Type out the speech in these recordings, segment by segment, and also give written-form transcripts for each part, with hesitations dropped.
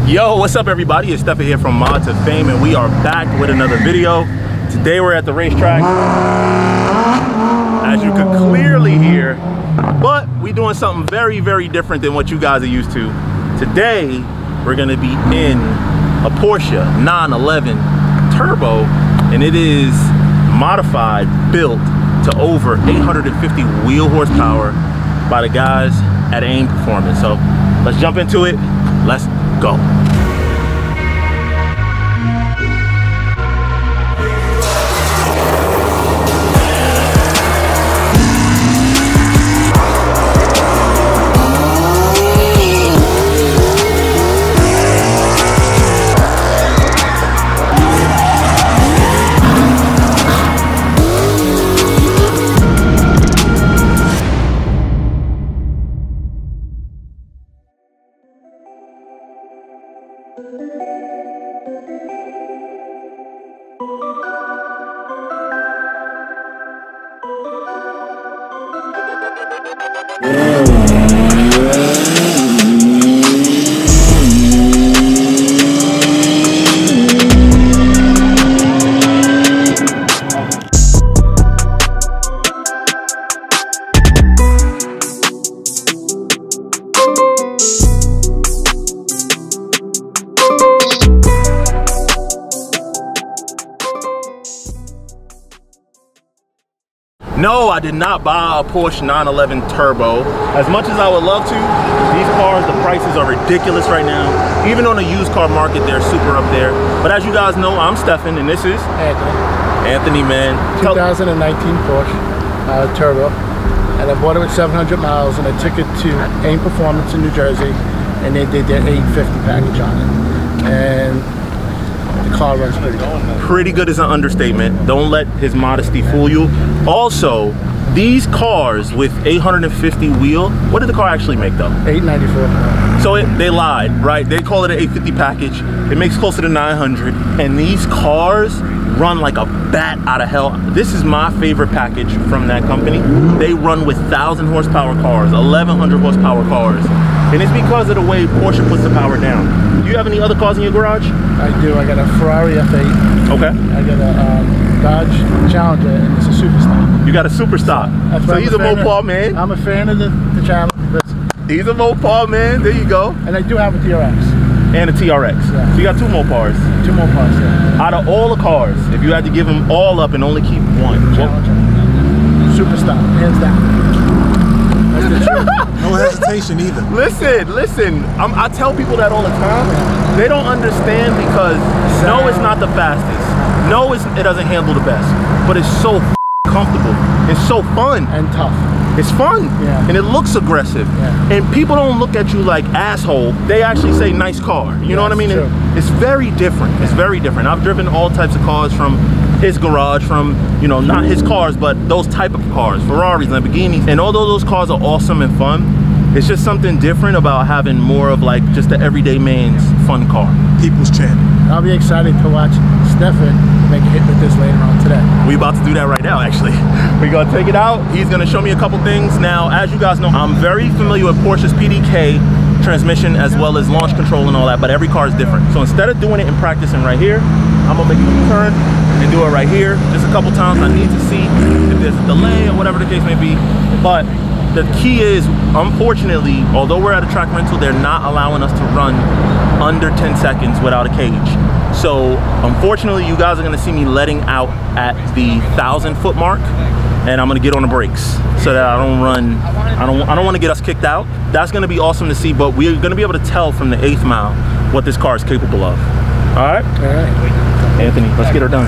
Yo, what's up everybody? It's Stefan here from Mod2Fame and we are back with another video. Today we're at the racetrack, as you can clearly hear, but we're doing something very, very different than what you guys are used to. Today, we're gonna be in a Porsche 911 Turbo, and it is modified, built to over 850 wheel horsepower by the guys at AIM Performance. So let's jump into it. Let's go. No, I did not buy a Porsche 911 Turbo. As much as I would love to, these cars, the prices are ridiculous right now. Even on the used car market, they're super up there. But as you guys know, I'm Stefan, and this is Anthony, man. 2019 Porsche Turbo, and I bought it with 700 miles, and I took it to AIM Performance in New Jersey, and they did their 850 package on it. And the car runs pretty good. Pretty good is an understatement. Don't let his modesty fool you. Also, these cars with 850 wheel, what did the car actually make though? 894. So they lied, right? They call it an 850 package. It makes closer to 900. And these cars run like a bat out of hell. This is my favorite package from that company. They run with 1,000 horsepower cars, 1,100 horsepower cars. And it's because of the way Porsche puts the power down. Do you have any other cars in your garage? I do. I got a Ferrari F8. Okay. I got a Dodge Challenger, and it's a Super Stock. You got a Super Stock. So he's a Mopar man. I'm a fan of the Challenger. He's a Mopar man. There you go. And I do have a TRX. And a TRX. Yeah. So you got two Mopars. Two Mopars, yeah. Out of all the cars, if you had to give them all up and only keep one, Challenger. Super Stock, hands down. No hesitation either. Listen, I tell people that all the time. They don't understand because no, it's not the fastest. No, it doesn't handle the best, but it's so comfortable. It's so fun. And tough. It's fun, yeah. And it looks aggressive. Yeah. And people don't look at you like asshole. They actually say nice car. You know what I mean? It's very different. It's very different. I've driven all types of cars from his garage, from, you know, not his cars, but those type of cars, Ferraris, Lamborghinis. And although those cars are awesome and fun, it's just something different about having more of like just the everyday man's fun car. People's champion. I'll be excited to watch Stefan make a hit with this later on today. We about to do that right now, actually. We're gonna take it out. He's gonna show me a couple things. Now, as you guys know, I'm very familiar with Porsche's PDK transmission as well as launch control and all that, but every car is different. So instead of doing it and practicing right here, I'm gonna make a U-turn and do it right here. Just a couple times. I need to see if there's a delay or whatever the case may be. But the key is, unfortunately, although we're at a track rental, they're not allowing us to run under 10 seconds without a cage. So unfortunately, you guys are gonna see me letting out at the 1,000-foot mark, and I'm gonna get on the brakes so that I don't run. I don't want to get us kicked out. That's gonna be awesome to see, but we're gonna be able to tell from the 8th mile what this car is capable of. All right? All right. Anthony, let's get her done.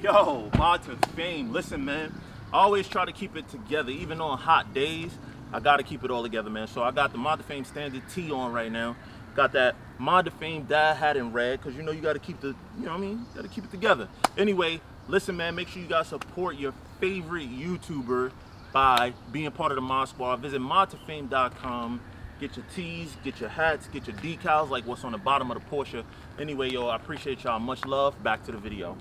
Yo, Mod2Fame. Listen, man, I always try to keep it together, even on hot days. I gotta keep it all together, man. So I got the Mod2Fame standard tee on right now. Got that Mod2Fame dad hat in red, because you know you gotta keep the, you know what I mean? You gotta keep it together. Anyway, listen, man, make sure you guys support your favorite YouTuber by being part of the Mod Squad. Visit mod2fame.com. Get your tees, get your hats, get your decals like what's on the bottom of the Porsche. Anyway, yo, I appreciate y'all. Much love. Back to the video.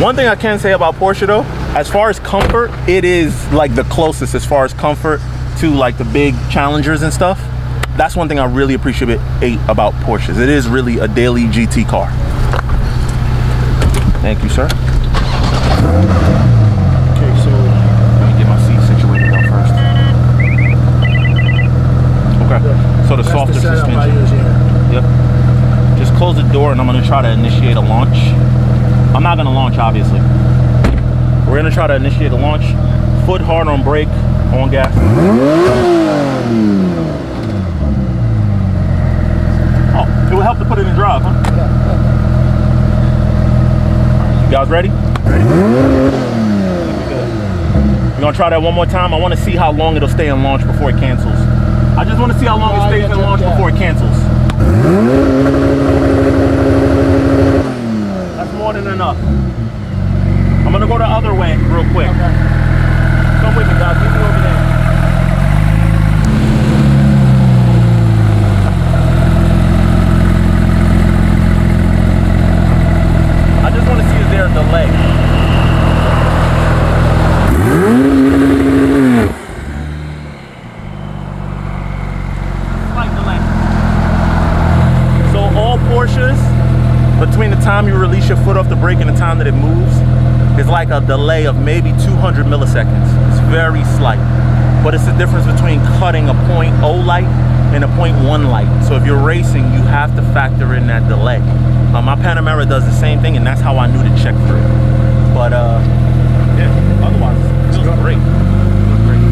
One thing I can say about Porsche though, as far as comfort, it is like the closest as far as comfort to like the big Challengers and stuff. That's one thing I really appreciate about Porsches. It is really a daily GT car. Thank you, sir. Okay, so let me get my seat situated now first. Okay, so the softer suspension. Yep. Just close the door and I'm gonna try to initiate a launch. I'm not gonna launch, obviously. We're gonna try to initiate a launch. Foot hard on brake, on gas. Oh, it would help to put it in drive, huh? You guys ready? Ready? We're gonna try that one more time. I wanna see how long it'll stay in launch before it cancels. I just wanna see how long it stays in launch before it cancels. That's more than enough. I'm gonna go the other way real quick. Okay. Come with me, guys. Leave me over there. I just want to see, is there a delay? Slight delay. So all Porsches, between the time you release your foot off the brake and the time that it moves, is like a delay of maybe 200 milliseconds. It's very slight, but it's the difference between cutting a 0.0 light and a 0.1 light. So if you're racing, you have to factor in that delay. My Panamera does the same thing, and that's how I knew to check for it. But yeah, otherwise, it feels great. It feels great.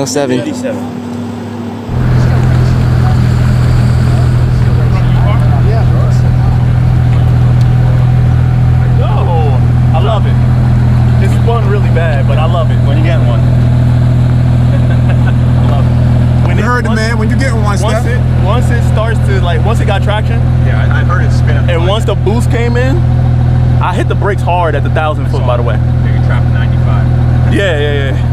Seven. Yo, I love it. It's spun really bad, but I love it when you get one. I love it. When you heard it, man. When you get one, once it starts to like, once it got traction. Yeah, I heard it spin. And once the boost came in, I hit the brakes hard at the 1,000 foot. By the way. You trapped 95. Yeah.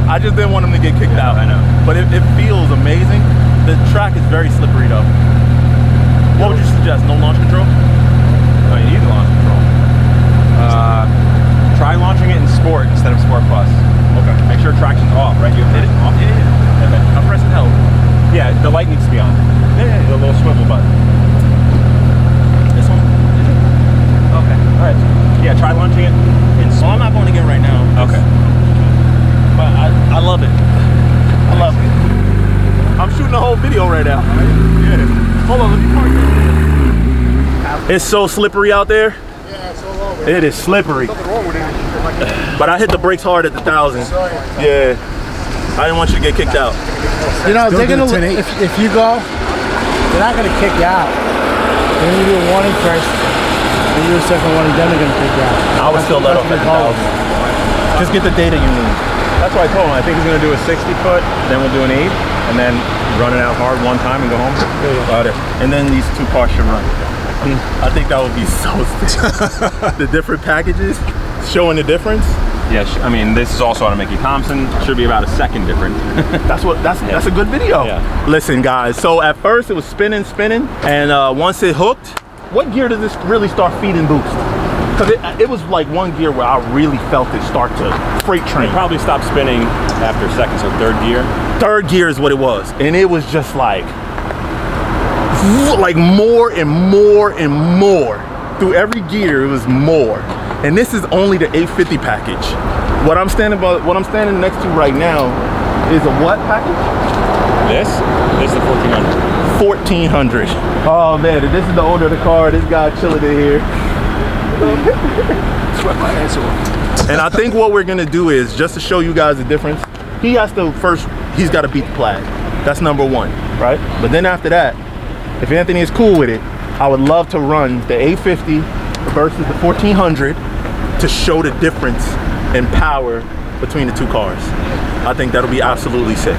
I just didn't want him to get kicked out. I know. But it feels amazing. The track is very slippery though. What would you suggest? No launch control? No, you need launch control. Try launching it in Sport instead of Sport Plus. Okay. Make sure traction's off, right? You have it off? Yeah. Okay. I'm pressing held. Yeah, the light needs to be on. Yeah. The little swivel button. This one? Okay. All right. Yeah, try launching it in Sport. Well, I'm not going to get right now. Okay. But I love it. I love it. I'm shooting the whole video right now. Yeah. Hold on, let me park it. It's so slippery out there. yeah, it's all over. It is slippery. Nothing wrong with it. But I hit the brakes hard at the 1,000. Yeah. I didn't want you to get kicked out. You know, they're gonna if you go, they're not gonna kick you out. They're gonna do a warning first, then do a second warning, then they're gonna kick you out. I would still let off at the 1,000. Just get the data you need. That's why I told him. I think he's going to do a 60 foot, then we'll do an 8, and then run it out hard one time and go home. And then these two cars should run. I think that would be so sick. The different packages showing the difference. Yeah, I mean, this is also on a Mickey Thompson. Should be about a second different. That's a good video. Yeah. Listen, guys. So at first it was spinning, and once it hooked, what gear does this really start feeding boost? Because it was like one gear where I really felt it start to freight train. It probably stopped spinning after second, so third gear. Third gear is what it was, and it was just like more and more and more. Through every gear, it was more. And this is only the 850 package. What I'm standing next to right now is a what package? This is the 1400. 1400. Oh man, this is the owner of the car. This guy chilling in here. Sweat my ass off. And I think what we're gonna do is, just to show you guys the difference, he has to first, he's gotta beat the flag. That's number one, right? But then after that, if Anthony is cool with it, I would love to run the 850 versus the 1400 to show the difference in power between the two cars. I think that'll be absolutely sick.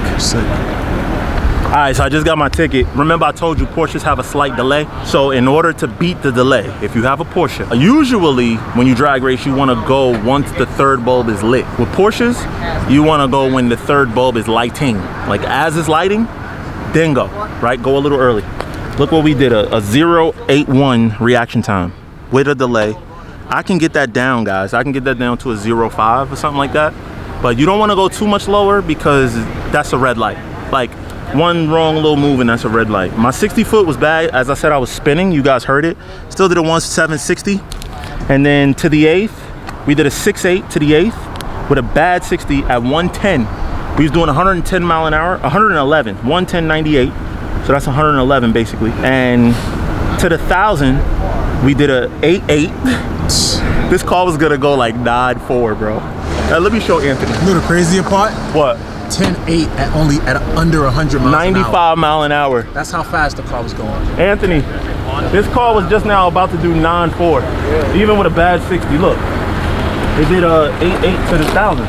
All right, so I just got my ticket. Remember I told you Porsches have a slight delay. So in order to beat the delay, if you have a Porsche, usually when you drag race, you wanna go once the third bulb is lit. With Porsches, you wanna go when the third bulb is lighting. Like as it's lighting, then go, right? Go a little early. Look what we did, a 0.81 reaction time with a delay. I can get that down, guys. I can get that down to a 0.5 or something like that. But you don't wanna go too much lower because that's a red light. Like, one wrong little move and that's a red light. My 60 foot was bad. As I said, I was spinning. You guys heard it. Still did a 1760. And then to the 8th, we did a 6.8 to the 8th with a bad 60 at 110. We was doing 110 mile an hour, 111, 110.98. So that's 111 basically. And to the 1,000, we did a 8.8. This car was gonna go like 9.4, bro. Let me show Anthony. You know the crazier part? What? 10.8 at under 100 miles 95 mile an hour. That's how fast the car was going. Anthony, this car was just now about to do 9.4, even with a bad 60. Look, it did a 8.8 to the 1,000.